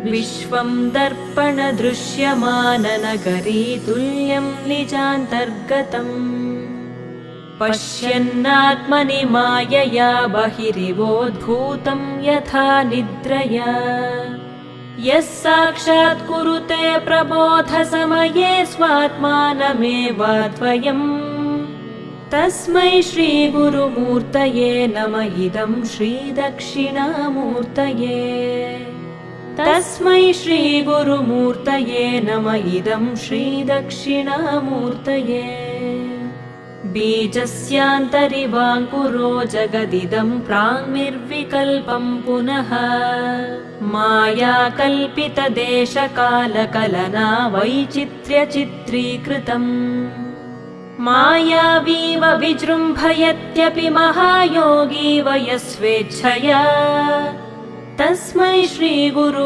विश्वं दर्पणदृश्यमाननगरी तुल्यं निजान्तर्गतम् पश्यन्नात्मनि मायया बहिरिवोद्भूतं यथा निद्रया यः साक्षात् कुरुते प्रबोधसमये स्वात्मानमेवाद्वयम् तस्मै श्रीगुरुमूर्तये नम इदं श्रीदक्षिणामूर्तये तस्मै श्रीगुरुमूर्तये नम इदं श्रीदक्षिणामूर्तये बीजस्यान्तरिवाङ्कुरो जगदिदं प्राङ्निर्विकल्पं पुनः मायाकल्पितदेशकालकलना वैचित्र्यचित्रीकृतम् मायावीव विजृम्भयत्यपि महायोगी वयस्वेच्छया तस्मै श्रीगुरु